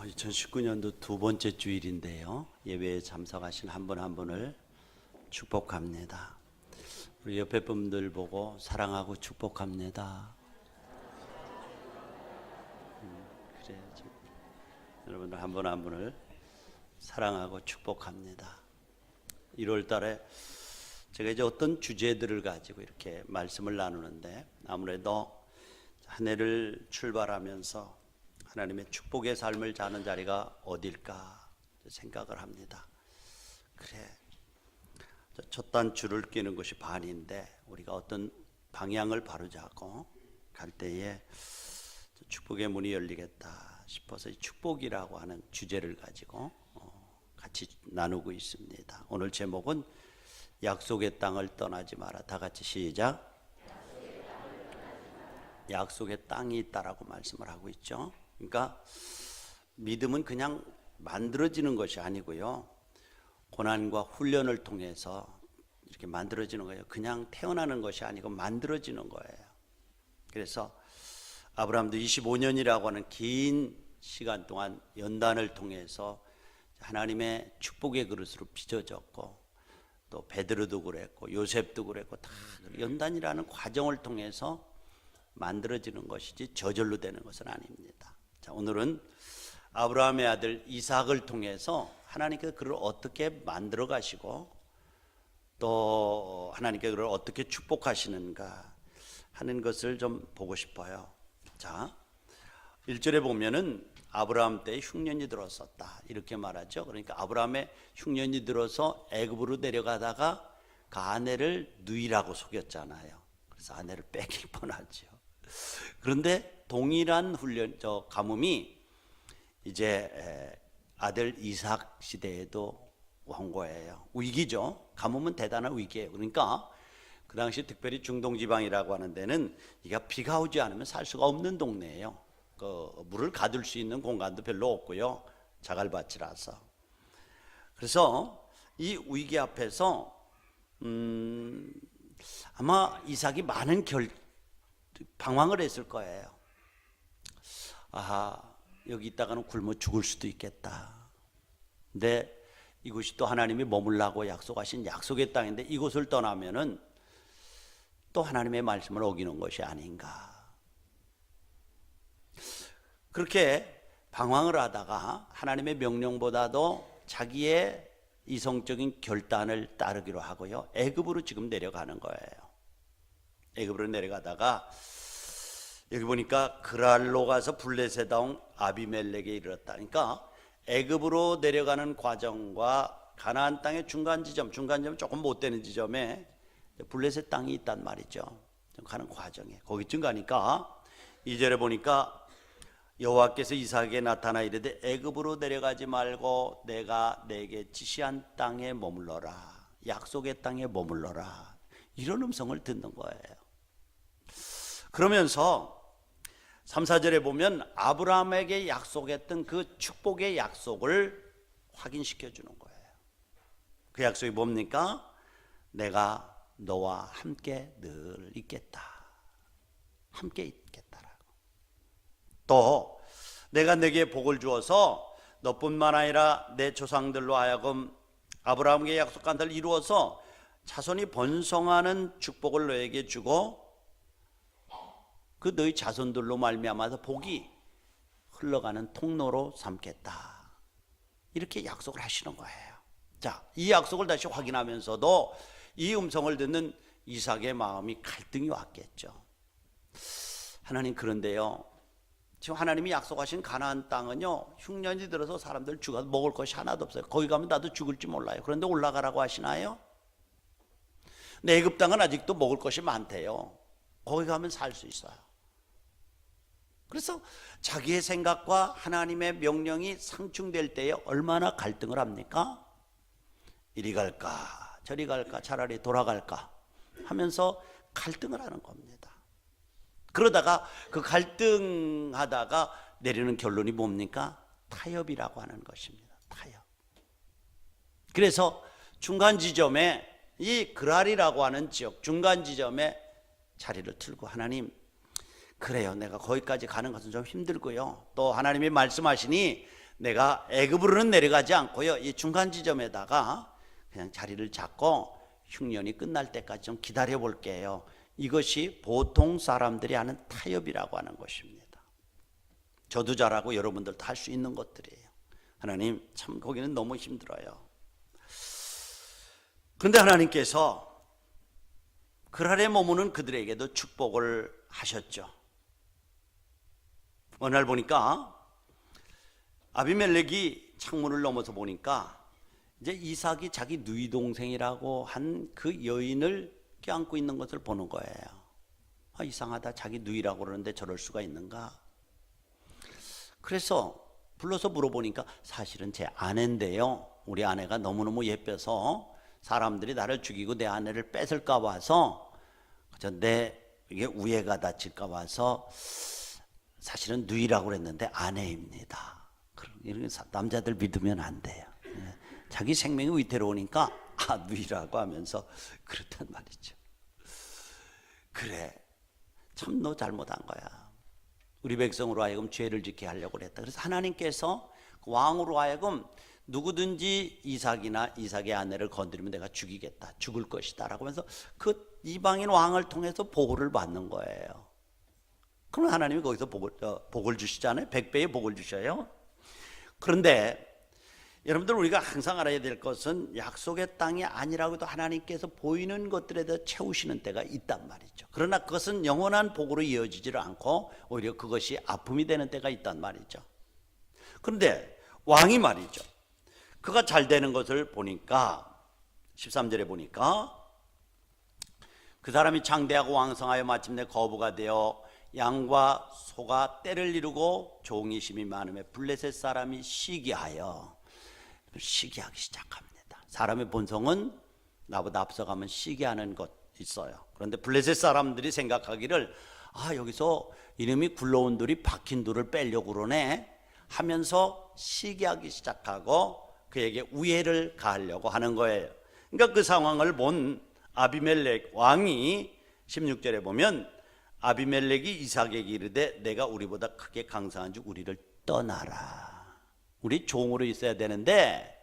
2019년도 두 번째 주일인데요. 예배에 참석하신 한 분 한 분을 축복합니다. 우리 옆에 분들 보고 사랑하고 축복합니다. 그래, 여러분들 한 분 한 분을 사랑하고 축복합니다. 1월 달에 제가 이제 어떤 주제들을 가지고 이렇게 말씀을 나누는데 아무래도 한 해를 출발하면서 하나님의 축복의 삶을 사는 자리가 어딜까 생각을 합니다. 그래, 첫 단추를 끼는 것이 반인데 우리가 어떤 방향을 바로잡고 갈 때에 축복의 문이 열리겠다 싶어서 이 축복이라고 하는 주제를 가지고 같이 나누고 있습니다. 오늘 제목은 약속의 땅을 떠나지 마라. 다 같이 시작. 약속의 땅이 있다라고 말씀을 하고 있죠. 그러니까 믿음은 그냥 만들어지는 것이 아니고요, 고난과 훈련을 통해서 이렇게 만들어지는 거예요. 그냥 태어나는 것이 아니고 만들어지는 거예요. 그래서 아브라함도 25년이라고 하는 긴 시간 동안 연단을 통해서 하나님의 축복의 그릇으로 빚어졌고, 또 베드로도 그랬고 요셉도 그랬고, 다 연단이라는 과정을 통해서 만들어지는 것이지 저절로 되는 것은 아닙니다. 자, 오늘은 아브라함의 아들 이삭을 통해서 하나님께서 그를 어떻게 만들어 가시고 또 하나님께서 그를 어떻게 축복하시는가 하는 것을 좀 보고 싶어요. 자, 1절에 보면은 아브라함 때 흉년이 들었었다 이렇게 말하죠. 그러니까 아브라함의 흉년이 들어서 애굽으로 내려가다가 그 아내를 누이라고 속였잖아요. 그래서 아내를 빼길 뻔하죠. 그런데 동일한 가뭄이 이제 아들 이삭 시대에도 온 거예요. 위기죠. 가뭄은 대단한 위기예요. 그러니까 그 당시 특별히 중동 지방이라고 하는 데는 비가 오지 않으면 살 수가 없는 동네예요. 그 물을 가둘 수 있는 공간도 별로 없고요, 자갈밭이라서. 그래서 이 위기 앞에서 아마 이삭이 많은 방황을 했을 거예요. 아하, 여기 있다가는 굶어 죽을 수도 있겠다. 근데 이곳이 또 하나님이 머물라고 약속하신 약속의 땅인데 이곳을 떠나면은 또 하나님의 말씀을 어기는 것이 아닌가. 그렇게 방황을 하다가 하나님의 명령보다도 자기의 이성적인 결단을 따르기로 하고요, 애굽으로 지금 내려가는 거예요. 애굽으로 내려가다가 여기 보니까 그랄로 가서 블레셋에 온 아비멜렉에 이르렀다. 그러니까 애굽으로 내려가는 과정과 가나안 땅의 중간 지점 조금 못 되는 지점에 블레셋 땅이 있단 말이죠. 가는 과정에 거기쯤 가니까 2절에 보니까 여호와께서 이삭에게 나타나 이르되 애굽으로 내려가지 말고 내가 내게 지시한 땅에 머물러라, 약속의 땅에 머물러라, 이런 음성을 듣는 거예요. 그러면서 3, 4절에 보면 아브라함에게 약속했던 그 축복의 약속을 확인시켜 주는 거예요. 그 약속이 뭡니까? 내가 너와 함께 늘 있겠다. 함께 있겠다라고. 또 내가 내게 복을 주어서 너뿐만 아니라 내 조상들로 하여금 아브라함에게 약속한 대로 이루어서 자손이 번성하는 축복을 너에게 주고 그 너희 자손들로 말미암아서 복이 흘러가는 통로로 삼겠다, 이렇게 약속을 하시는 거예요. 자, 이 약속을 다시 확인하면서도 이 음성을 듣는 이삭의 마음이 갈등이 왔겠죠. 하나님, 그런데요, 지금 하나님이 약속하신 가나안 땅은요, 흉년이 들어서 사람들 죽어서 먹을 것이 하나도 없어요. 거기 가면 나도 죽을지 몰라요. 그런데 올라가라고 하시나요? 근데 애굽 땅은 아직도 먹을 것이 많대요. 거기 가면 살 수 있어요. 그래서 자기의 생각과 하나님의 명령이 상충될 때에 얼마나 갈등을 합니까? 이리 갈까 저리 갈까 차라리 돌아갈까 하면서 갈등을 하는 겁니다. 그러다가 그 갈등하다가 내리는 결론이 뭡니까? 타협이라고 하는 것입니다. 타협. 그래서 중간 지점에 이 그랄이라고 하는 지역 중간 지점에 자리를 틀고, 하나님, 그래요, 내가 거기까지 가는 것은 좀 힘들고요, 또 하나님이 말씀하시니 내가 애굽으로는 내려가지 않고요, 이 중간 지점에다가 그냥 자리를 잡고 흉년이 끝날 때까지 좀 기다려 볼게요. 이것이 보통 사람들이 하는 타협이라고 하는 것입니다. 저도 잘하고 여러분들도 할 수 있는 것들이에요. 하나님, 참 거기는 너무 힘들어요. 그런데 하나님께서 그랄에 머무는 그들에게도 축복을 하셨죠. 어느 날 보니까 아비멜렉이 창문을 넘어서 보니까 이제 이삭이 자기 누이 동생이라고 한 그 여인을 껴안고 있는 것을 보는 거예요. 아, 이상하다. 자기 누이라고 그러는데 저럴 수가 있는가? 그래서 불러서 물어보니까 사실은 제 아내인데요, 우리 아내가 너무너무 예뻐서 사람들이 나를 죽이고 내 아내를 뺏을까 봐서 내 이게 우애가 다칠까 봐서 사실은 누이라고 그랬는데 아내입니다. 이런 남자들 믿으면 안 돼요. 자기 생명이 위태로우니까 누이라고 하면서 그렇단 말이죠. 그래, 참 너 잘못한 거야. 우리 백성으로 하여금 죄를 짓게 하려고 그랬다. 그래서 하나님께서 왕으로 하여금 누구든지 이삭의 아내를 건드리면 내가 죽이겠다, 죽을 것이다 라고 하면서 그 이방인 왕을 통해서 보호를 받는 거예요. 그럼 하나님이 거기서 복을 주시잖아요. 100배의 복을 주셔요. 그런데 여러분들, 우리가 항상 알아야 될 것은 약속의 땅이 아니라고도 하나님께서 보이는 것들에 대해 채우시는 때가 있단 말이죠. 그러나 그것은 영원한 복으로 이어지지를 않고 오히려 그것이 아픔이 되는 때가 있단 말이죠. 그런데 왕이 말이죠, 그가 잘 되는 것을 보니까 13절에 보니까 그 사람이 장대하고 왕성하여 마침내 거부가 되어 양과 소가 떼를 이루고 종이 심이 많음에 블레셋 사람이 시기하여, 시기하기 시작합니다. 사람의 본성은 나보다 앞서가면 시기하는 것 있어요. 그런데 블레셋 사람들이 생각하기를 여기서 이놈이 굴러온 돌이 박힌 돌을 빼려고 그러네 하면서 시기하기 시작하고 그에게 우애를 가하려고 하는 거예요. 그러니까 그 상황을 본 아비멜렉 왕이 16절에 보면 아비멜렉이 이삭에게 이르되 내가 우리보다 크게 강성한 즉 우리를 떠나라. 우리 종으로 있어야 되는데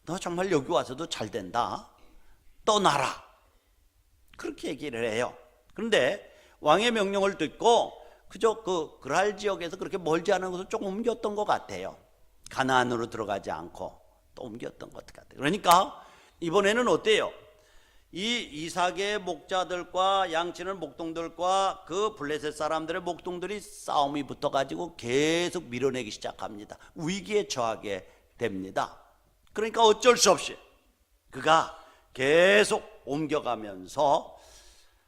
너 정말 여기 와서도 잘 된다, 떠나라, 그렇게 얘기를 해요. 그런데 왕의 명령을 듣고 그저 그 그랄 지역에서 그렇게 멀지 않은 곳을 조금 옮겼던 것 같아요. 가나안으로 들어가지 않고 또 옮겼던 것 같아요. 그러니까 이번에는 어때요? 이 이삭의 목자들과 양치는 목동들과 그 블레셋 사람들의 목동들이 싸움이 붙어가지고 계속 밀어내기 시작합니다. 위기에 처하게 됩니다. 그러니까 어쩔 수 없이 그가 계속 옮겨가면서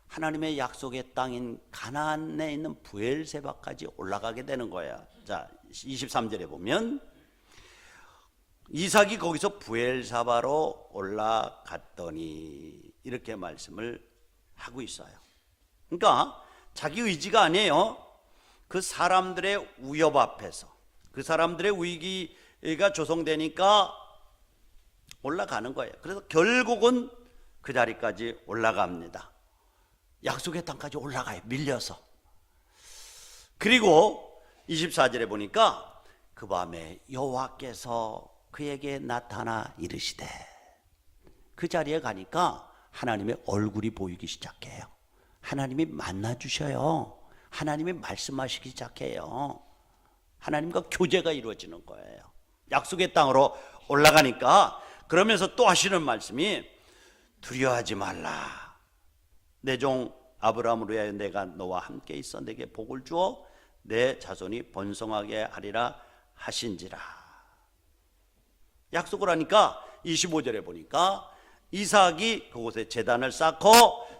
하나님의 약속의 땅인 가나안에 있는 브엘세바까지 올라가게 되는 거예요. 자, 23절에 보면 이삭이 거기서 브엘사바로 올라갔더니 이렇게 말씀을 하고 있어요. 그러니까 자기 의지가 아니에요. 그 사람들의 위협 앞에서, 그 사람들의 위기가 조성되니까 올라가는 거예요. 그래서 결국은 그 자리까지 올라갑니다. 약속의 땅까지 올라가요, 밀려서. 그리고 24절에 보니까 그 밤에 여호와께서 그에게 나타나 이르시되, 그 자리에 가니까 하나님의 얼굴이 보이기 시작해요. 하나님이 만나주셔요. 하나님이 말씀하시기 시작해요. 하나님과 교제가 이루어지는 거예요. 약속의 땅으로 올라가니까 그러면서 또 하시는 말씀이 두려워하지 말라. 내 종 아브라함으로 하여 내가 너와 함께 있어 내게 복을 주어 내 자손이 번성하게 하리라 하신지라. 약속을 하니까 25절에 보니까 이삭이 그곳에 제단을 쌓고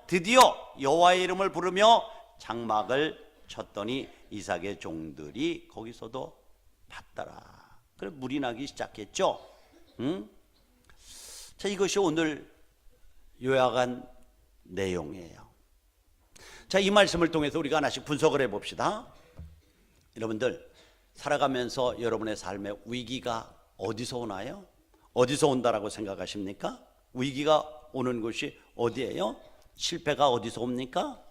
드디어 여호와의 이름을 부르며 장막을 쳤더니 이삭의 종들이 거기서도 봤더라. 그래 물이 나기 시작했죠. 자, 이것이 오늘 요약한 내용이에요. 자, 이 말씀을 통해서 우리가 하나씩 분석을 해봅시다. 여러분들, 살아가면서 여러분의 삶의 위기가 어디서 오나요? 어디서 온다라고 생각하십니까? 위기가 오는 곳이 어디예요? 실패가 어디서 옵니까?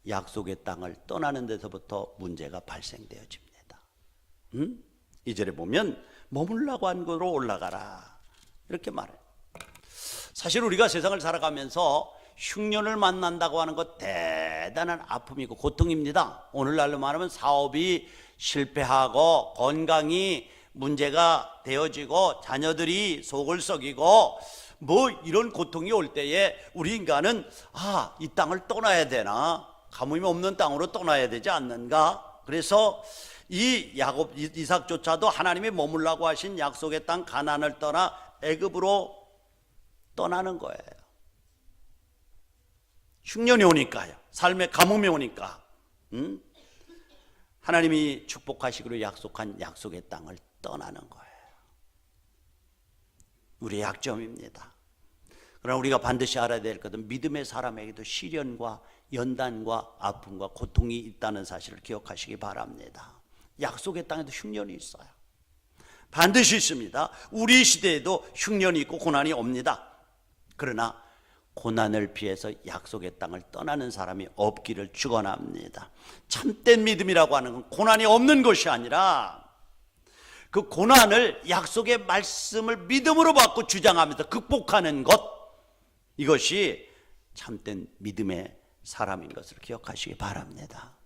약속의 땅을 떠나는 데서부터 문제가 발생되어집니다. 2절에 보면 머물라고 한 곳으로 올라가라 이렇게 말해요. 사실 우리가 세상을 살아가면서 흉년을 만난다고 하는 것 대단한 아픔이고 고통입니다. 오늘날로 말하면 사업이 실패하고 건강이 문제가 되어지고 자녀들이 속을 썩이고 뭐 이런 고통이 올 때에 우리 인간은 이 땅을 떠나야 되나, 가뭄이 없는 땅으로 떠나야 되지 않는가. 그래서 이 야곱 이삭조차도 하나님이 머물라고 하신 약속의 땅 가나안을 떠나 애굽으로 떠나는 거예요. 흉년이 오니까요, 삶의 가뭄이 오니까 하나님이 축복하시기로 약속한 약속의 땅을 떠나는 거예요. 우리의 약점입니다. 그러나 우리가 반드시 알아야 될 것은 믿음의 사람에게도 시련과 연단과 아픔과 고통이 있다는 사실을 기억하시기 바랍니다. 약속의 땅에도 흉년이 있어요. 반드시 있습니다. 우리 시대에도 흉년이 있고 고난이 옵니다. 그러나 고난을 피해서 약속의 땅을 떠나는 사람이 없기를 축원합니다. 참된 믿음이라고 하는 건 고난이 없는 것이 아니라 그 고난을 약속의 말씀을 믿음으로 받고 주장하면서 극복하는 것, 이것이 참된 믿음의 사람인 것을 기억하시기 바랍니다.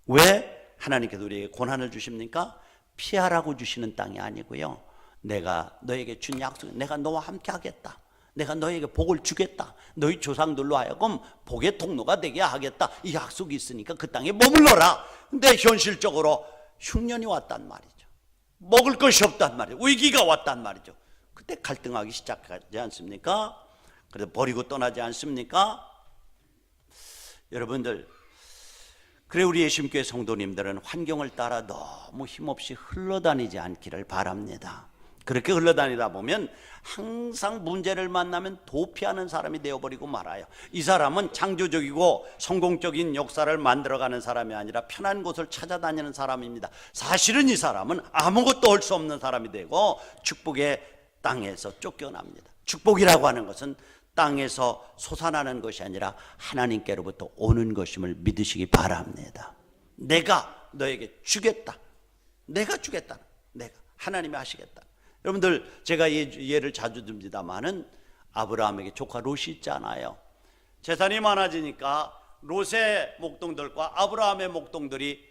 왜 하나님께서 우리에게 고난을 주십니까? 피하라고 주시는 땅이 아니고요, 내가 너에게 준 약속, 내가 너와 함께 하겠다, 내가 너에게 복을 주겠다, 너희 조상들로 하여금 복의 통로가 되게 하겠다, 이 약속이 있으니까 그 땅에 머물러라. 근데 현실적으로 흉년이 왔단 말이죠. 먹을 것이 없단 말이죠. 위기가 왔단 말이죠. 그때 갈등하기 시작하지 않습니까? 그래서 버리고 떠나지 않습니까? 여러분들, 그래 우리 예수님교회 성도님들은 환경을 따라 너무 힘없이 흘러다니지 않기를 바랍니다. 그렇게 흘러다니다 보면 항상 문제를 만나면 도피하는 사람이 되어버리고 말아요. 이 사람은 창조적이고 성공적인 역사를 만들어가는 사람이 아니라 편한 곳을 찾아다니는 사람입니다. 사실은 이 사람은 아무것도 할 수 없는 사람이 되고 축복의 땅에서 쫓겨납니다. 축복이라고 하는 것은 땅에서 솟아나는 것이 아니라 하나님께로부터 오는 것임을 믿으시기 바랍니다. 내가 너에게 주겠다, 내가 주겠다, 내가 하나님이 하시겠다. 여러분들, 제가 예를 자주 듭니다만은 아브라함에게 조카 롯이 있잖아요. 재산이 많아지니까 롯의 목동들과 아브라함의 목동들이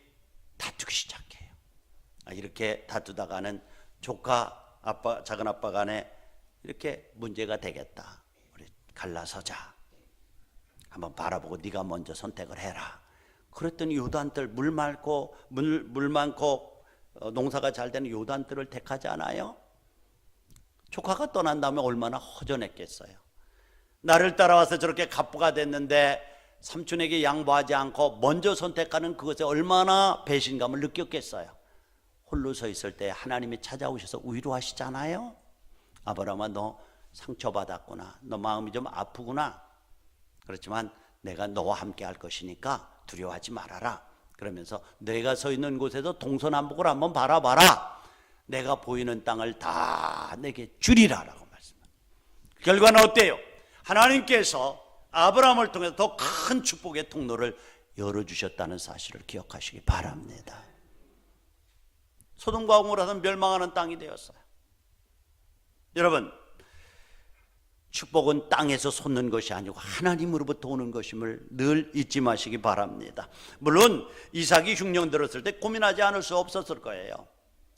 다투기 시작해요. 이렇게 다투다가는 조카 아빠, 작은 아빠 간에 이렇게 문제가 되겠다, 우리 갈라서자, 한번 바라보고 네가 먼저 선택을 해라. 그랬더니 요단들, 물 많고 농사가 잘 되는 요단들을 택하지 않아요? 조카가 떠난 다음에 얼마나 허전했겠어요. 나를 따라와서 저렇게 갑부가 됐는데 삼촌에게 양보하지 않고 먼저 선택하는 그것에 얼마나 배신감을 느꼈겠어요. 홀로 서 있을 때 하나님이 찾아오셔서 위로하시잖아요. 아브라함아, 너 상처받았구나, 너 마음이 좀 아프구나, 그렇지만 내가 너와 함께 할 것이니까 두려워하지 말아라. 그러면서 내가 서 있는 곳에서 동서남북을 한번 바라봐라. 내가 보이는 땅을 다 내게 주리라라고 말씀합니다. 결과는 어때요? 하나님께서 아브라함을 통해서 더 큰 축복의 통로를 열어주셨다는 사실을 기억하시기 바랍니다. 소돔과 고모라는 멸망하는 땅이 되었어요. 여러분, 축복은 땅에서 솟는 것이 아니고 하나님으로부터 오는 것임을 늘 잊지 마시기 바랍니다. 물론 이삭이 흉년 들었을 때 고민하지 않을 수 없었을 거예요.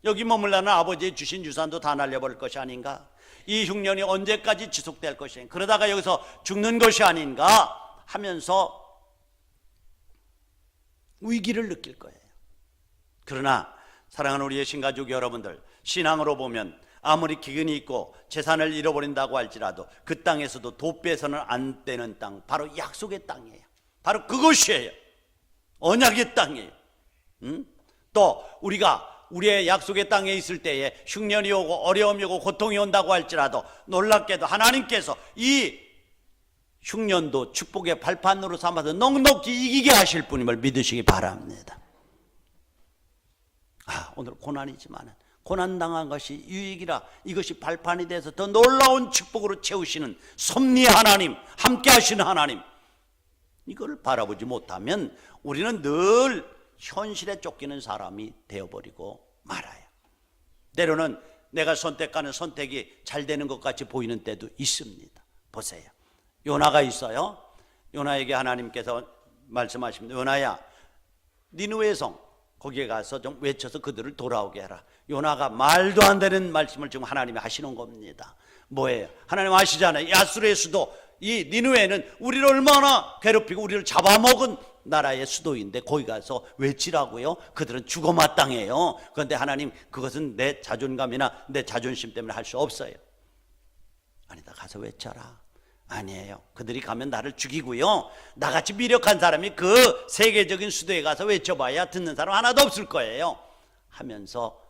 여기 머물라는 아버지의 주신 유산도 다 날려버릴 것이 아닌가, 이 흉년이 언제까지 지속될 것인가, 그러다가 여기서 죽는 것이 아닌가 하면서 위기를 느낄 거예요. 그러나 사랑하는 우리의 신가족 여러분들, 신앙으로 보면 아무리 기근이 있고 재산을 잃어버린다고 할지라도 그 땅에서도 돛배서는 안 되는 땅, 바로 약속의 땅이에요. 바로 그것이에요. 언약의 땅이에요. 또 우리의 약속의 땅에 있을 때에 흉년이 오고 어려움이 오고 고통이 온다고 할지라도 놀랍게도 하나님께서 이 흉년도 축복의 발판으로 삼아서 넉넉히 이기게 하실 분임을 믿으시기 바랍니다. 오늘 고난이지만 고난당한 것이 유익이라 이것이 발판이 돼서 더 놀라운 축복으로 채우시는 섭리의 하나님, 함께 하시는 하나님, 이걸 바라보지 못하면 우리는 늘 현실에 쫓기는 사람이 되어버리고 말아요. 때로는 내가 선택하는 선택이 잘 되는 것 같이 보이는 때도 있습니다. 보세요. 요나가 있어요. 요나에게 하나님께서 말씀하십니다. 요나야, 니느웨 성 거기에 가서 좀 외쳐서 그들을 돌아오게 해라. 요나가 말도 안 되는 말씀을 지금 하나님이 하시는 겁니다. 뭐예요? 하나님 아시잖아요. 야수르의 수도 이 니느웨는 우리를 얼마나 괴롭히고 우리를 잡아먹은 나라의 수도인데 거기 가서 외치라고요? 그들은 죽어 마땅해요. 그런데 하나님, 그것은 내 자존감이나 내 자존심 때문에 할 수 없어요. 아니다, 가서 외쳐라. 아니에요. 그들이 가면 나를 죽이고요, 나같이 미력한 사람이 그 세계적인 수도에 가서 외쳐봐야 듣는 사람 하나도 없을 거예요 하면서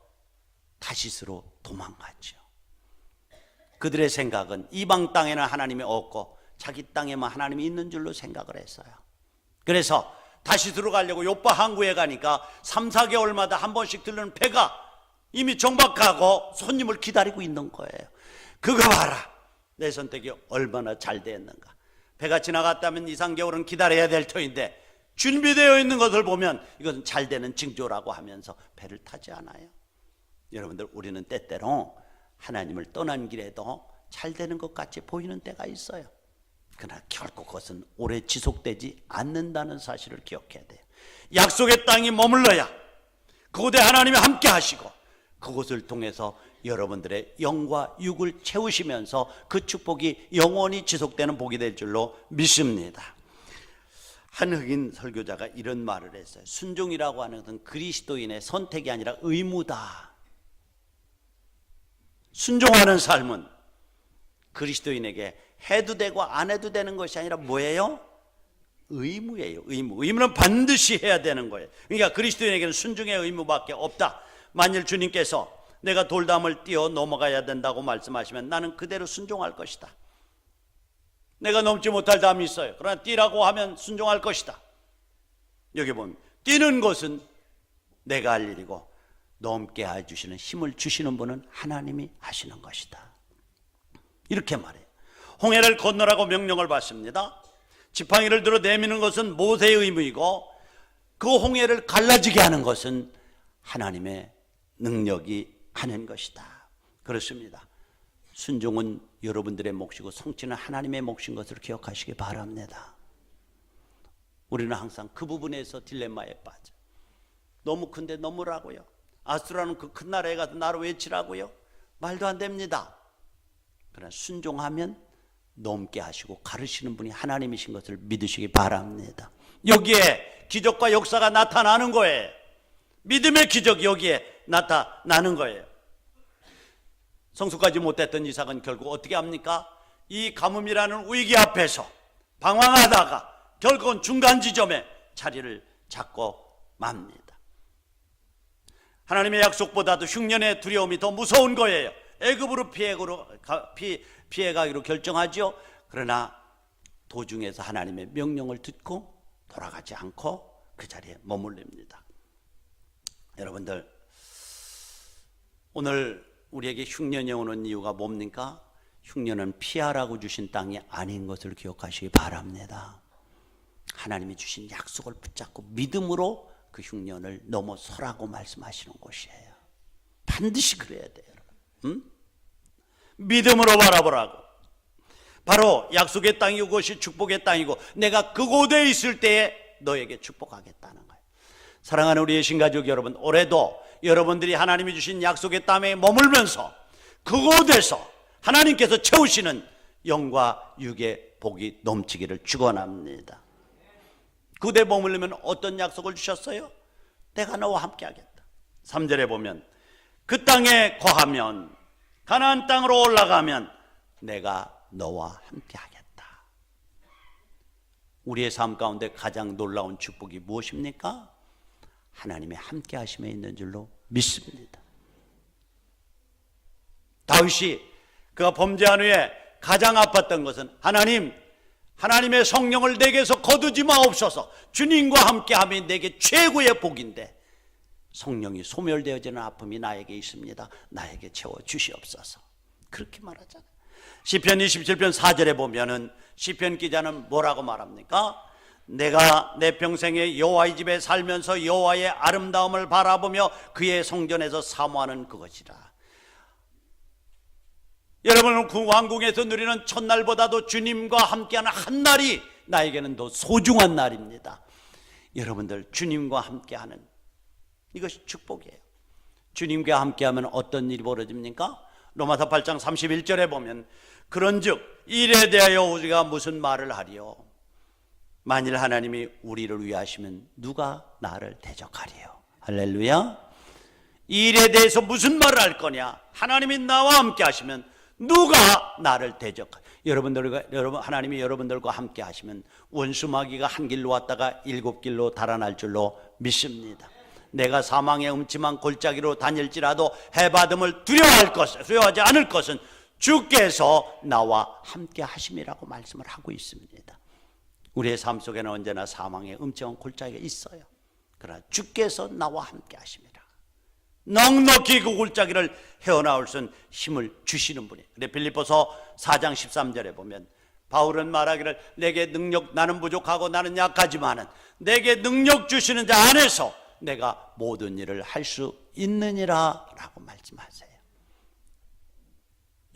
다시스로 도망갔죠. 그들의 생각은 이방 땅에는 하나님이 없고 자기 땅에만 하나님이 있는 줄로 생각을 했어요. 그래서 다시스로 가려고 요파 항구에 가니까 3, 4개월마다 한 번씩 들르는 배가 이미 정박하고 손님을 기다리고 있는 거예요. 그거 봐라, 내 선택이 얼마나 잘 됐는가. 배가 지나갔다면 2, 3개월은 기다려야 될 터인데 준비되어 있는 것을 보면 이것은 잘 되는 징조라고 하면서 배를 타지 않아요. 여러분들, 우리는 때때로 하나님을 떠난 길에도 잘 되는 것 같이 보이는 때가 있어요. 그러나 결코 그것은 오래 지속되지 않는다는 사실을 기억해야 돼요. 약속의 땅이 머물러야 그곳에 하나님이 함께 하시고 그곳을 통해서 여러분들의 영과 육을 채우시면서 그 축복이 영원히 지속되는 복이 될 줄로 믿습니다. 한 흑인 설교자가 이런 말을 했어요. 순종이라고 하는 것은 그리스도인의 선택이 아니라 의무다. 순종하는 삶은 그리스도인에게 해도 되고 안 해도 되는 것이 아니라 뭐예요? 의무예요. 의무는 반드시 해야 되는 거예요. 그러니까 그리스도인에게는 순종의 의무밖에 없다. 만일 주님께서 내가 돌담을 뛰어 넘어가야 된다고 말씀하시면 나는 그대로 순종할 것이다. 내가 넘지 못할 담이 있어요. 그러나 뛰라고 하면 순종할 것이다. 여기 보면 뛰는 것은 내가 할 일이고 넘게 해주시는 힘을 주시는 분은 하나님이 하시는 것이다. 이렇게 말해요. 홍해를 건너라고 명령을 받습니다. 지팡이를 들어 내미는 것은 모세의 의무이고 그 홍해를 갈라지게 하는 것은 하나님의 능력이 하는 것이다. 그렇습니다. 순종은 여러분들의 몫이고 성취는 하나님의 몫인 것을 기억하시기 바랍니다. 우리는 항상 그 부분에서 딜레마에 빠져. 너무 큰데 넘으라고요? 아수라는 그 큰 나라에 가서 나를 외치라고요? 말도 안 됩니다. 그러나 순종하면 넘게 하시고 가르치는 분이 하나님이신 것을 믿으시기 바랍니다. 여기에 기적과 역사가 나타나는 거예요. 믿음의 기적이 여기에 나타나는 거예요. 성숙하지 못했던 이삭은 결국 어떻게 합니까? 이 가뭄이라는 위기 앞에서 방황하다가 결국은 중간 지점에 자리를 잡고 맙니다. 하나님의 약속보다도 흉년의 두려움이 더 무서운 거예요. 애굽으로 피해가기로 결정하죠. 그러나 도중에서 하나님의 명령을 듣고 돌아가지 않고 그 자리에 머물립니다. 여러분들, 오늘 우리에게 흉년이 오는 이유가 뭡니까? 흉년은 피하라고 주신 땅이 아닌 것을 기억하시기 바랍니다. 하나님이 주신 약속을 붙잡고 믿음으로 그 흉년을 넘어서라고 말씀하시는 곳이에요. 반드시 그래야 돼요. 응? 믿음으로 바라보라고. 바로 약속의 땅이 그것이 축복의 땅이고 내가 그곳에 있을 때에 너에게 축복하겠다는 거예요. 사랑하는 우리의 신가족 여러분, 올해도 여러분들이 하나님이 주신 약속의 땅에 머물면서 그곳에서 하나님께서 채우시는 영과 육의 복이 넘치기를 축원합니다. 그곳에 머물려면 어떤 약속을 주셨어요? 내가 너와 함께 하겠다. 3절에 보면 그 땅에 거하면 가나안 땅으로 올라가면 내가 너와 함께 하겠다. 우리의 삶 가운데 가장 놀라운 축복이 무엇입니까? 하나님의 함께 하심에 있는 줄로 믿습니다. 다윗이 그가 범죄한 후에 가장 아팠던 것은 하나님의 성령을 내게서 거두지 마옵소서. 주님과 함께함이 내게 최고의 복인데 성령이 소멸되어지는 아픔이 나에게 있습니다. 나에게 채워주시옵소서. 그렇게 말하잖아요. 시편 27편 4절에 보면은 시편 기자는 뭐라고 말합니까? 내가 내 평생에 여호와의 집에 살면서 여호와의 아름다움을 바라보며 그의 성전에서 사모하는 그것이라. 여러분은 그 왕궁에서 누리는 첫날보다도 주님과 함께하는 한 날이 나에게는 더 소중한 날입니다. 여러분들 주님과 함께하는 이것이 축복이에요. 주님과 함께하면 어떤 일이 벌어집니까? 로마서 8장 31절에 보면 그런즉 일에 대하여 우리가 무슨 말을 하리요? 만일 하나님이 우리를 위하시면 누가 나를 대적하리요? 할렐루야. 이 일에 대해서 무슨 말을 할 거냐? 하나님이 나와 함께 하시면 누가 나를 대적하리요? 여러분 하나님이 여러분들과 함께 하시면 원수 마귀가 한 길로 왔다가 7길로 달아날 줄로 믿습니다. 내가 사망의 음침한 골짜기로 다닐지라도 해받음을 두려워하지 않을 것은 주께서 나와 함께 하심이라고 말씀을 하고 있습니다. 우리의 삶 속에는 언제나 사망의 음침한 골짜기가 있어요. 그러나 주께서 나와 함께 하심이라. 넉넉히 그 골짜기를 헤어나올 수 있는 힘을 주시는 분이에요. 빌립보서 4장 13절에 보면 바울은 말하기를 내게 능력, 나는 부족하고 나는 약하지만은 내게 능력 주시는 자 안에서 내가 모든 일을 할 수 있느니라 라고 말씀하세요.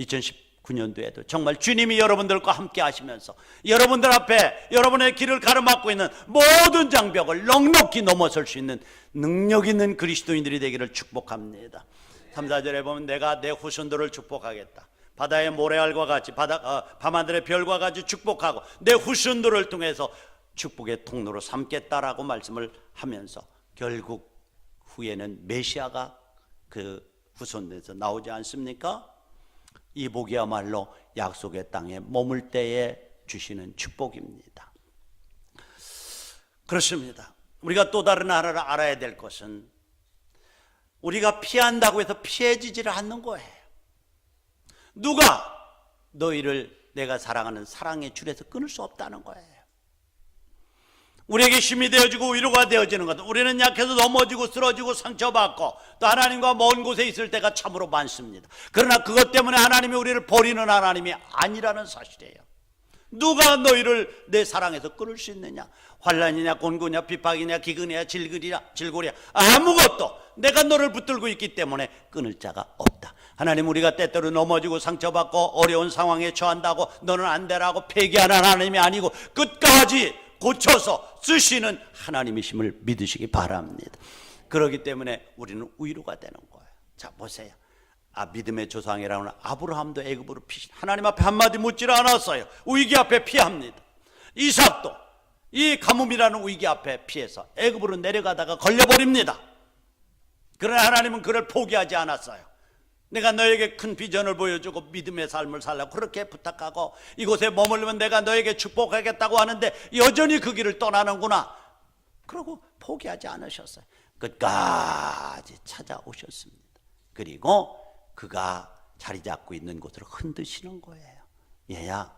2019년도에도 정말 주님이 여러분들과 함께 하시면서 여러분들 앞에 여러분의 길을 가로막고 있는 모든 장벽을 넉넉히 넘어설 수 있는 능력 있는 그리스도인들이 되기를 축복합니다. 3, 4절에 보면 내가 내 후손들을 축복하겠다. 바다의 모래알과 같이 밤하늘의 별과 같이 축복하고 내 후손들을 통해서 축복의 통로로 삼겠다라고 말씀을 하면서 결국 후에는 메시아가 그 후손에서 나오지 않습니까? 이 복이야말로 약속의 땅에 머물 때에 주시는 축복입니다. 그렇습니다. 우리가 또 다른 하나를 알아야 될 것은 우리가 피한다고 해서 피해지지를 않는 거예요. 누가 너희를 내가 사랑하는 사랑의 줄에서 끊을 수 없다는 거예요. 우리에게 힘이 되어지고 위로가 되어지는 것, 우리는 약해서 넘어지고 쓰러지고 상처받고 또 하나님과 먼 곳에 있을 때가 참으로 많습니다. 그러나 그것 때문에 하나님이 우리를 버리는 하나님이 아니라는 사실이에요. 누가 너희를 내 사랑에서 끊을 수 있느냐? 환난이냐 곤고냐 비박이냐 기근이냐 질고리냐 아무것도 내가 너를 붙들고 있기 때문에 끊을 자가 없다. 하나님, 우리가 때때로 넘어지고 상처받고 어려운 상황에 처한다고 너는 안 되라고 폐기하는 하나님이 아니고 끝까지 고쳐서 쓰시는 하나님이심을 믿으시기 바랍니다. 그렇기 때문에 우리는 위로가 되는 거예요. 자, 보세요. 믿음의 조상이라는 아브라함도 애굽으로 하나님 앞에 한마디 묻지를 않았어요. 위기 앞에 피합니다. 이삭도 이 가뭄이라는 위기 앞에 피해서 애굽으로 내려가다가 걸려버립니다. 그러나 하나님은 그를 포기하지 않았어요. 내가 너에게 큰 비전을 보여주고 믿음의 삶을 살라고 그렇게 부탁하고 이곳에 머물면 내가 너에게 축복하겠다고 하는데 여전히 그 길을 떠나는구나. 그러고 포기하지 않으셨어요. 끝까지 찾아오셨습니다. 그리고 그가 자리 잡고 있는 곳으로 흔드시는 거예요. 얘야,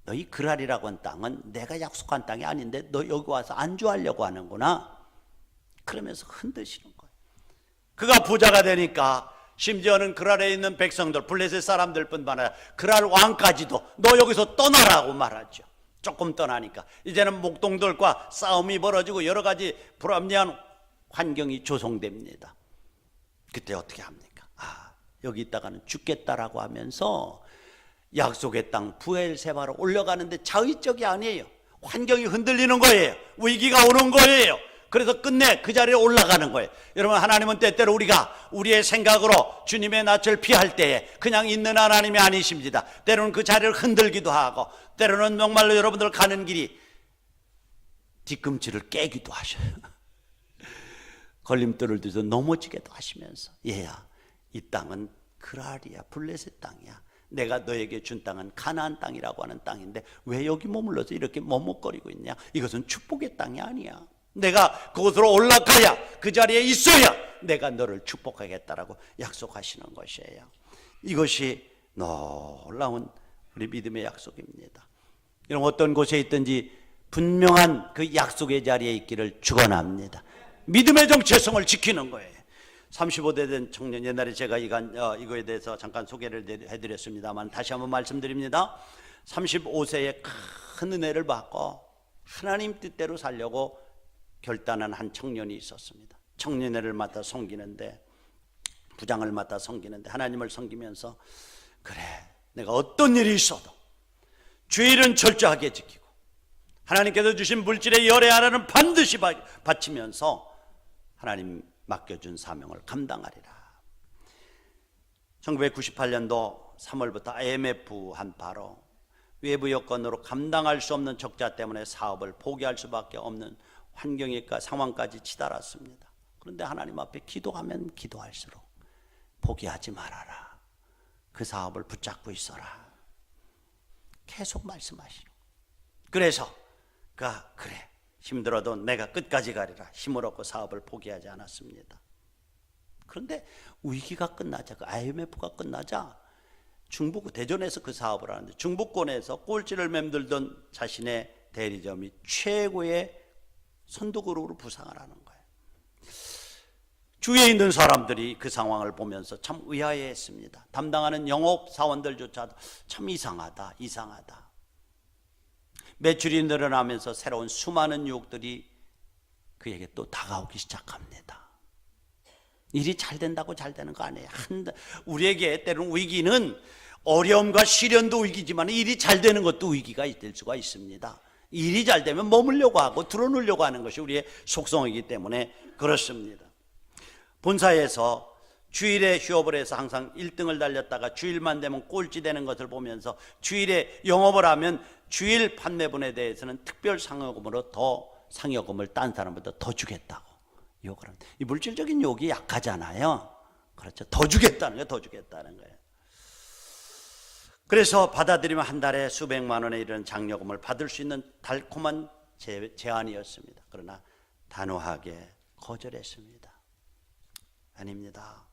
너희 그랄이라고 한 땅은 내가 약속한 땅이 아닌데 너 여기 와서 안주하려고 하는구나. 그러면서 흔드시는 거예요. 그가 부자가 되니까 심지어는 그랄에 있는 백성들, 블레셋 사람들 뿐만 아니라 그랄 왕까지도 너 여기서 떠나라고 말하죠. 조금 떠나니까 이제는 목동들과 싸움이 벌어지고 여러 가지 불합리한 환경이 조성됩니다. 그때 어떻게 합니까? 여기 있다가는 죽겠다라고 하면서 약속의 땅 부엘세바로 올라가는데 자의적이 아니에요. 환경이 흔들리는 거예요. 위기가 오는 거예요. 그래서 끝내 그 자리에 올라가는 거예요. 여러분, 하나님은 때때로 우리가 우리의 생각으로 주님의 낯을 피할 때에 그냥 있는 하나님이 아니십니다. 때로는 그 자리를 흔들기도 하고 때로는 정말로 여러분들 가는 길이 뒤꿈치를 깨기도 하셔요. 걸림돌을 들어서 넘어지게도 하시면서 얘야, 이 땅은 그랄이야, 블레셋 땅이야. 내가 너에게 준 땅은 가나안 땅이라고 하는 땅인데 왜 여기 머물러서 이렇게 머뭇거리고 있냐? 이것은 축복의 땅이 아니야. 내가 그곳으로 올라가야, 그 자리에 있어야 내가 너를 축복하겠다라고 약속하시는 것이에요. 이것이 놀라운 우리 믿음의 약속입니다. 이런 어떤 곳에 있든지 분명한 그 약속의 자리에 있기를 축원합니다. 믿음의 정체성을 지키는 거예요. 35대 된 청년, 옛날에 제가 이거에 대해서 잠깐 소개를 해드렸습니다만 다시 한번 말씀드립니다. 35세에 큰 은혜를 받고 하나님 뜻대로 살려고 결단한 한 청년이 있었습니다. 청년회를 맡아 섬기는데, 부장을 맡아 섬기는데 하나님을 섬기면서 그래, 내가 어떤 일이 있어도 주일은 철저하게 지키고 하나님께서 주신 물질의 열의 하나는 반드시 바치면서 하나님 맡겨준 사명을 감당하리라. 1998년도 3월부터 IMF 한파로 외부 여건으로 감당할 수 없는 적자 때문에 사업을 포기할 수밖에 없는 환경과 상황까지 치달았습니다. 그런데 하나님 앞에 기도하면 기도할수록 포기하지 말아라, 그 사업을 붙잡고 있어라, 계속 말씀하시고, 그래서 그래, 힘들어도 내가 끝까지 가리라 힘을 얻고 사업을 포기하지 않았습니다. 그런데 위기가 끝나자, 그 IMF가 끝나자 중북 대전에서 그 사업을 하는데 중부권에서 꼴찌를 맴돌던 자신의 대리점이 최고의 선두그룹으로 부상을 하는 거예요. 주위에 있는 사람들이 그 상황을 보면서 참 의아해했습니다. 담당하는 영업사원들조차도 참 이상하다. 매출이 늘어나면서 새로운 수많은 유혹들이 그에게 또 다가오기 시작합니다. 일이 잘 된다고 잘 되는 거 아니에요. 우리에게 때로는 위기는 어려움과 시련도 위기지만 일이 잘 되는 것도 위기가 될 수가 있습니다. 일이 잘 되면 머물려고 하고 드러누려고 하는 것이 우리의 속성이기 때문에 그렇습니다. 본사에서 주일에 휴업을 해서 항상 1등을 달렸다가 주일만 되면 꼴찌 되는 것을 보면서 주일에 영업을 하면 주일 판매분에 대해서는 특별 상여금으로 더 상여금을 딴 사람보다 더 주겠다고 욕을 합니다. 이 물질적인 욕이 약하잖아요. 그렇죠. 더 주겠다는 거예요. 그래서 받아들이면 한 달에 수백만 원에 이르는 장려금을 받을 수 있는 달콤한 제안이었습니다. 그러나 단호하게 거절했습니다. 아닙니다.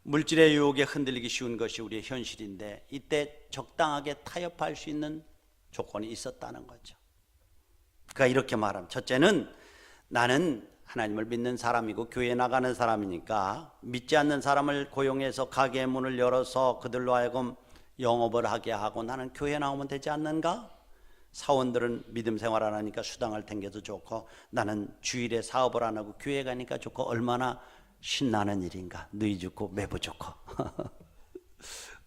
물질의 유혹에 흔들리기 쉬운 것이 우리의 현실인데 이때 적당하게 타협할 수 있는 조건이 있었다는 거죠. 그러니까 이렇게 말하면, 첫째는 나는 하나님을 믿는 사람이고 교회에 나가는 사람이니까 믿지 않는 사람을 고용해서 가게의 문을 열어서 그들로 하여금 영업을 하게 하고 나는 교회에 나오면 되지 않는가? 사원들은 믿음 생활 안 하니까 수당을 땡겨도 좋고 나는 주일에 사업을 안 하고 교회 가니까 좋고 얼마나 신나는 일인가. 누이 좋고 매부 좋고.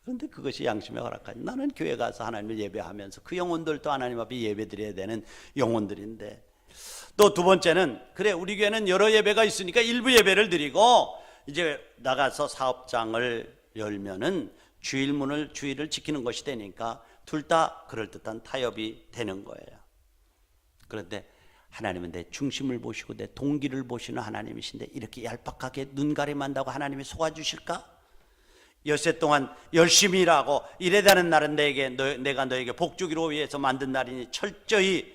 그런데 그것이 양심에 허락하지. 나는 교회 가서 하나님을 예배하면서 그 영혼들도 하나님 앞에 예배드려야 되는 영혼들인데, 또 두 번째는, 그래 우리 교회는 여러 예배가 있으니까 일부 예배를 드리고 이제 나가서 사업장을 열면은 주일을 지키는 것이 되니까 둘 다 그럴듯한 타협이 되는 거예요. 그런데 하나님은 내 중심을 보시고 내 동기를 보시는 하나님이신데 이렇게 얄팍하게 눈가림한다고 하나님이 속아주실까? 엿새 동안 열심히 일하고 일해다는 날은 내가 너에게 복주기로 위해서 만든 날이니 철저히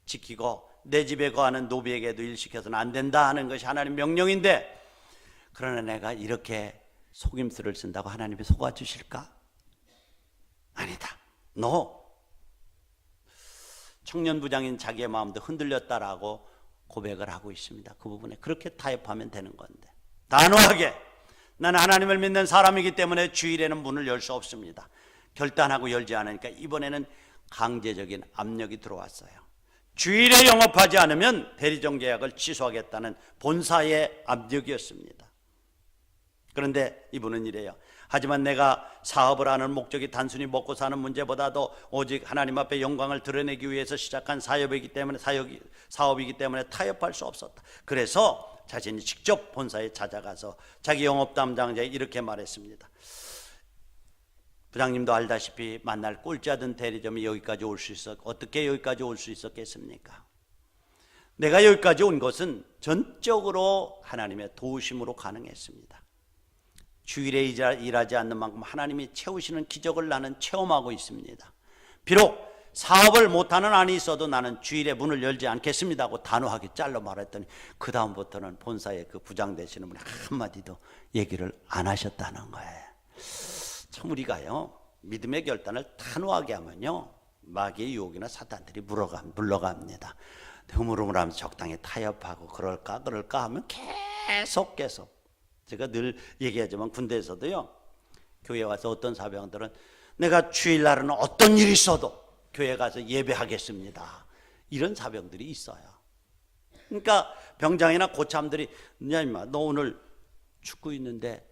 지키고 내 집에 거하는 노비에게도 일시켜서는 안 된다 하는 것이 하나님 명령인데, 그러나 내가 이렇게 속임수를 쓴다고 하나님이 속아주실까? 아니다. 너 청년부장인 자기의 마음도 흔들렸다라고 고백을 하고 있습니다. 그 부분에 그렇게 타협하면 되는 건데, 단호하게 나는 하나님을 믿는 사람이기 때문에 주일에는 문을 열 수 없습니다. 결단하고 열지 않으니까 이번에는 강제적인 압력이 들어왔어요. 주일에 영업하지 않으면 대리점 계약을 취소하겠다는 본사의 압력이었습니다. 그런데 이분은 이래요. 하지만 내가 사업을 하는 목적이 단순히 먹고 사는 문제보다도 오직 하나님 앞에 영광을 드러내기 위해서 시작한 사업이기 때문에 타협할 수 없었다. 그래서 자신이 직접 본사에 찾아가서 자기 영업 담당자에 이렇게 말했습니다. 부장님도 알다시피 만날 꼴찌하던 대리점이 여기까지 어떻게 여기까지 올 수 있었겠습니까? 내가 여기까지 온 것은 전적으로 하나님의 도우심으로 가능했습니다. 주일에 일하지 않는 만큼 하나님이 채우시는 기적을 나는 체험하고 있습니다. 비록 사업을 못하는 안이 있어도 나는 주일에 문을 열지 않겠습니다 하고 단호하게 잘라 말했더니 그 다음부터는 본사의 그 부장 되시는 분이 한마디도 얘기를 안 하셨다는 거예요. 참 우리가요, 믿음의 결단을 단호하게 하면요 마귀의 유혹이나 사탄들이 물러갑니다. 흐물흐물하면서 적당히 타협하고 그럴까 하면 계속 제가 늘 얘기하지만 군대에서도요, 교회 와서 어떤 사병들은 내가 주일날은 어떤 일이 있어도 교회 가서 예배하겠습니다, 이런 사병들이 있어요. 그러니까 병장이나 고참들이, 야 임마 너 오늘 축구 있는데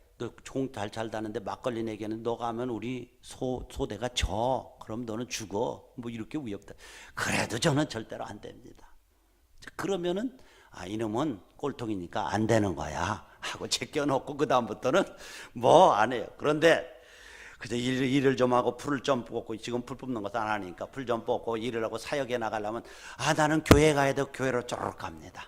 잘 다는데 막걸리 내기는 너가 하면 우리 소대가 져. 그럼 너는 죽어. 뭐 이렇게 위협다. 그래도 저는 절대로 안 됩니다. 그러면은 이놈은 꼴통이니까 안 되는 거야 하고 제껴놓고 그 다음부터는 뭐 안 해요. 그런데 그저 일을 좀 하고 풀을 좀 뽑고, 지금 풀 뽑는 것도 안 하니까 풀 좀 뽑고 일을 하고 사역에 나가려면 나는 교회 가야 돼. 교회로 쪼르륵 갑니다.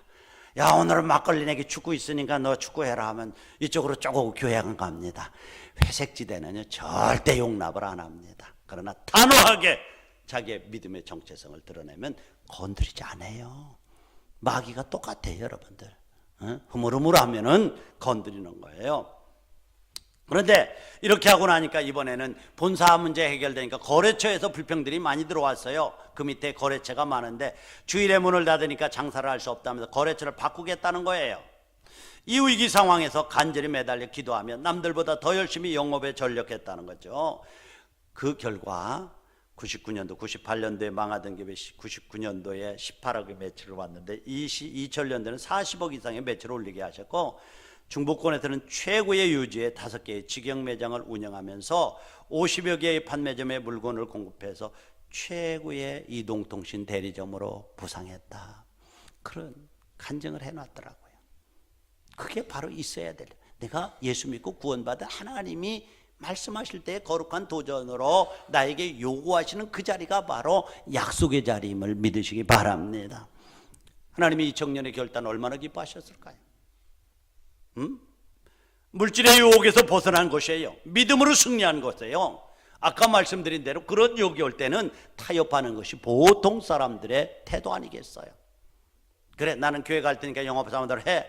야, 오늘은 막걸리 내기 축구 있으니까 너 축구해라 하면 이쪽으로 쪼고 교회 안 갑니다. 회색지대는요 절대 용납을 안 합니다. 그러나 단호하게 자기의 믿음의 정체성을 드러내면 건드리지 않아요. 마귀가 똑같아요, 여러분들. 흐물흐물하면은 건드리는 거예요. 그런데 이렇게 하고 나니까 이번에는 본사 문제 해결되니까 거래처에서 불평들이 많이 들어왔어요. 그 밑에 거래처가 많은데 주일에 문을 닫으니까 장사를 할 수 없다면서 거래처를 바꾸겠다는 거예요. 이 위기 상황에서 간절히 매달려 기도하며 남들보다 더 열심히 영업에 전력했다는 거죠. 그 결과 99년도, 98년도에 망하던 기업이 99년도에 18억의 매출을 왔는데 2000년도에는 40억 이상의 매출을 올리게 하셨고, 중부권에서는 최고의 유지의 5개의 직영 매장을 운영하면서 50여 개의 판매점에 물건을 공급해서 최고의 이동통신 대리점으로 부상했다. 그런 간증을 해놨더라고요. 그게 바로 있어야 될, 내가 예수 믿고 구원받은 하나님이 말씀하실 때 거룩한 도전으로 나에게 요구하시는 그 자리가 바로 약속의 자리임을 믿으시기 바랍니다. 하나님이 이 청년의 결단을 얼마나 기뻐하셨을까요? 물질의 유혹에서 벗어난 것이에요. 믿음으로 승리한 것이에요. 아까 말씀드린 대로 그런 유혹이 올 때는 타협하는 것이 보통 사람들의 태도 아니겠어요? 그래, 나는 교회 갈 테니까 영업사원대로 해.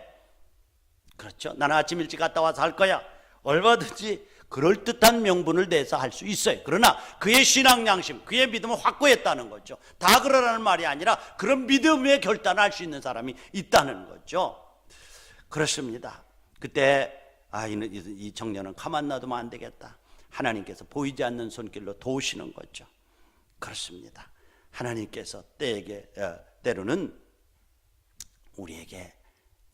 그렇죠. 나는 아침 일찍 갔다 와서 할 거야. 얼마든지 그럴듯한 명분을 내서 할 수 있어요. 그러나 그의 신앙 양심, 그의 믿음을 확고했다는 거죠. 다 그러라는 말이 아니라 그런 믿음의 결단을 할 수 있는 사람이 있다는 거죠. 그렇습니다. 그때 이 청년은 가만 놔두면 안 되겠다. 하나님께서 보이지 않는 손길로 도우시는 거죠. 그렇습니다. 하나님께서 때로는 우리에게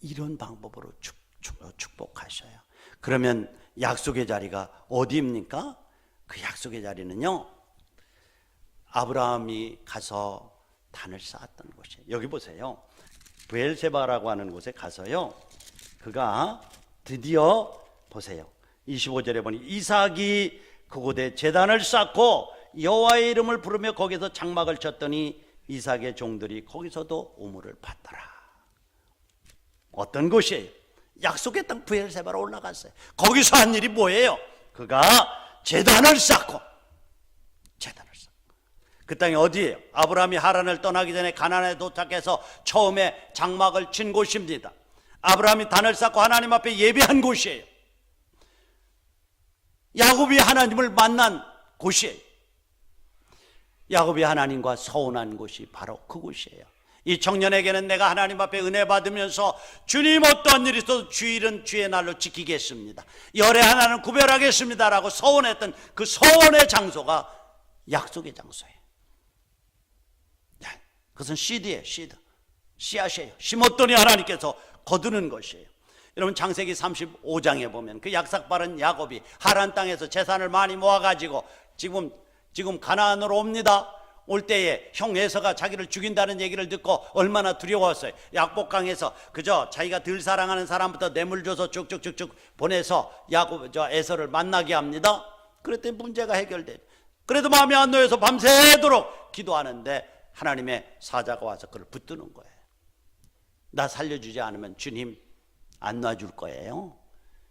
이런 방법으로 축복하셔요. 그러면 약속의 자리가 어디입니까? 그 약속의 자리는요, 아브라함이 가서 단을 쌓았던 곳이에요. 여기 보세요. 브엘세바라고 하는 곳에 가서요, 그가 드디어 보세요. 25절에 보니 이삭이 그곳에 제단을 쌓고 여호와의 이름을 부르며 거기서 장막을 쳤더니 이삭의 종들이 거기서도 우물을 받더라. 어떤 곳이에요? 약속의 땅 브엘세바로 올라갔어요. 거기서 한 일이 뭐예요? 그가 제단을 쌓고, 그 땅이 어디예요? 아브라함이 하란을 떠나기 전에 가나안에 도착해서 처음에 장막을 친 곳입니다. 아브라함이 단을 쌓고 하나님 앞에 예배한 곳이에요. 야곱이 하나님을 만난 곳이에요. 야곱이 하나님과 서운한 곳이 바로 그곳이에요. 이 청년에게는 내가 하나님 앞에 은혜 받으면서 주님 어떠한 일이 있어도 주일은 주의 날로 지키겠습니다, 열에 하나는 구별하겠습니다 라고 서원했던 그 서원의 장소가 약속의 장소예요. 그것은 씨드예요. 씨앗이에요. 심었더니 하나님께서 거두는 것이에요. 여러분, 창세기 35장에 보면 그 약삭바른 야곱이 하란 땅에서 재산을 많이 모아가지고 지금 가나안으로 옵니다. 올 때에 형 에서가 자기를 죽인다는 얘기를 듣고 얼마나 두려웠어요. 약복강에서 그저 자기가 덜 사랑하는 사람부터 뇌물 줘서 쭉쭉쭉쭉 보내서 에서를 만나게 합니다. 그랬더니 문제가 해결돼요. 그래도 마음이 안 놓여서 밤새도록 기도하는데 하나님의 사자가 와서 그를 붙드는 거예요. 나 살려주지 않으면 주님 안 놔줄 거예요.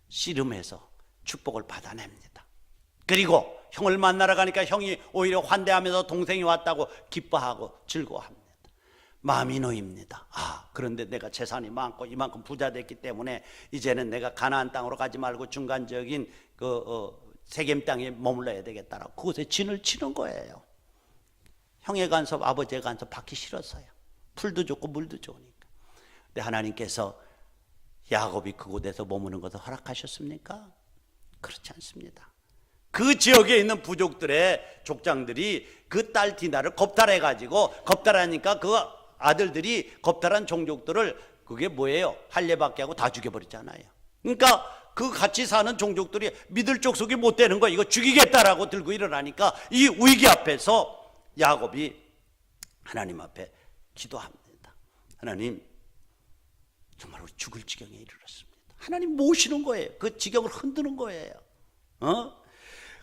씨름해서 축복을 받아냅니다. 그리고 형을 만나러 가니까 형이 오히려 환대하면서 동생이 왔다고 기뻐하고 즐거워합니다. 마음이 놓입니다. 그런데 내가 재산이 많고 이만큼 부자 됐기 때문에 이제는 내가 가나안 땅으로 가지 말고 중간적인 세겜 땅에 머물러야 되겠다라고 그곳에 진을 치는 거예요. 형의 간섭, 아버지의 간섭 받기 싫었어요. 풀도 좋고 물도 좋으니까. 근데 하나님께서 야곱이 그곳에서 머무는 것을 허락하셨습니까? 그렇지 않습니다. 그 지역에 있는 부족들의 족장들이 그 딸 디나를 겁탈해가지고, 겁탈하니까 그 아들들이 겁탈한 종족들을 그게 뭐예요? 할례받게 하고 다 죽여버리잖아요. 그러니까 그 같이 사는 종족들이 믿을 족속이 못 되는 거 이거 죽이겠다라고 들고 일어나니까 이 위기 앞에서 야곱이 하나님 앞에 기도합니다. 하나님, 정말 우리 죽을 지경에 이르렀습니다. 하나님 모시는 거예요. 그 지경을 흔드는 거예요.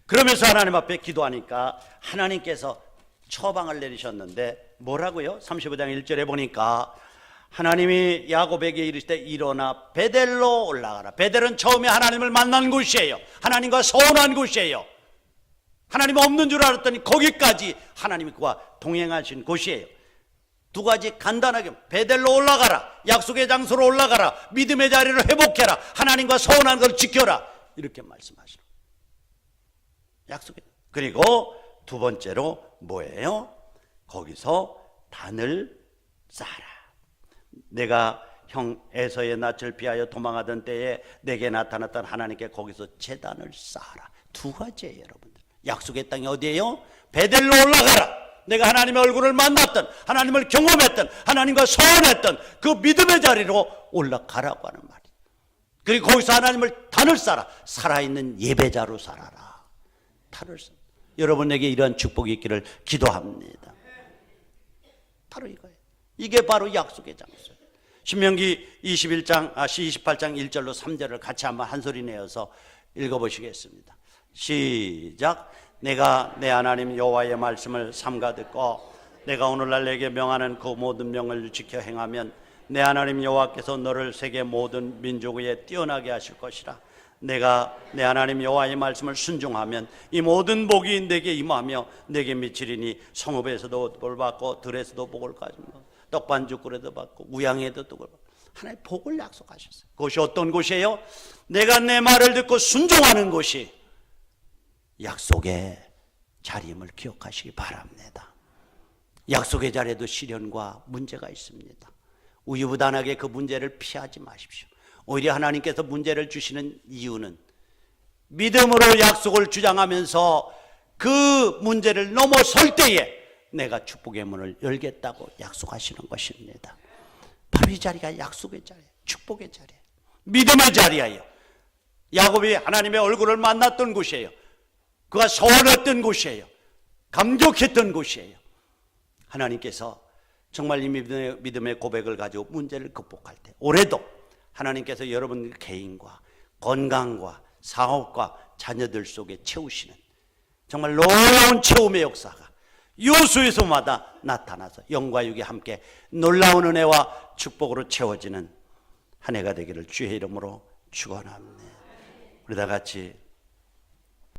그러면서 하나님 앞에 기도하니까 하나님께서 처방을 내리셨는데 뭐라고요? 35장 1절에 보니까 하나님이 야곱에게 이르시되 일어나 베델로 올라가라. 베델은 처음에 하나님을 만난 곳이에요. 하나님과 서운한 곳이에요. 하나님 없는 줄 알았더니 거기까지 하나님이 그와 동행하신 곳이에요. 두 가지 간단하게 베델로 올라가라, 약속의 장소로 올라가라, 믿음의 자리를 회복해라, 하나님과 서운한 걸 지켜라, 이렇게 말씀하시는 약속이. 그리고 두 번째로 뭐예요? 거기서 단을 쌓아라. 내가 형 에서의 낯을 피하여 도망하던 때에 내게 나타났던 하나님께 거기서 제단을 쌓아라. 두 가지예요, 여러분들. 약속의 땅이 어디예요? 베델로 올라가라. 내가 하나님의 얼굴을 만났던, 하나님을 경험했던, 하나님과 소원했던 그 믿음의 자리로 올라가라고 하는 말이에요. 그리고 거기서 하나님을 단을 쌓아라. 살아있는 예배자로 살아라. 단을 쌓아. 여러분에게 이러한 축복이 있기를 기도합니다. 바로 이거예요. 이게 바로 약속의 장소예요. 신명기 28장 1절로 3절을 같이 한번 한 소리 내어서 읽어보시겠습니다. 시작. 내가 내 하나님 여호와의 말씀을 삼가 듣고 내가 오늘날 내게 명하는 그 모든 명을 지켜 행하면 내 하나님 여호와께서 너를 세계 모든 민족 위에 뛰어나게 하실 것이라. 내가 내 하나님 여호와의 말씀을 순종하면 이 모든 복이 내게 임하며 내게 미치리니 성읍에서도 복을 받고 들에서도 복을 가지고 떡반죽거리도 받고 우양에도 복을 받고 하나님의 복을 약속하셨어요. 그것이 어떤 곳이에요? 내가 내 말을 듣고 순종하는 곳이 약속의 자리임을 기억하시기 바랍니다. 약속의 자리에도 시련과 문제가 있습니다. 우유부단하게 그 문제를 피하지 마십시오. 오히려 하나님께서 문제를 주시는 이유는 믿음으로 약속을 주장하면서 그 문제를 넘어설 때에 내가 축복의 문을 열겠다고 약속하시는 것입니다. 바로 이 자리가 약속의 자리예요. 축복의 자리예요. 믿음의 자리예요. 야곱이 하나님의 얼굴을 만났던 곳이에요. 그가 서운했던 곳이에요. 감격했던 곳이에요. 하나님께서 정말 이 믿음의 고백을 가지고 문제를 극복할 때 올해도 하나님께서 여러분 개인과 건강과 사업과 자녀들 속에 채우시는 정말 놀라운 체험의 역사가 요수에서마다 나타나서 영과 육이 함께 놀라운 은혜와 축복으로 채워지는 한 해가 되기를 주의 이름으로 축원합니다. 우리 다 같이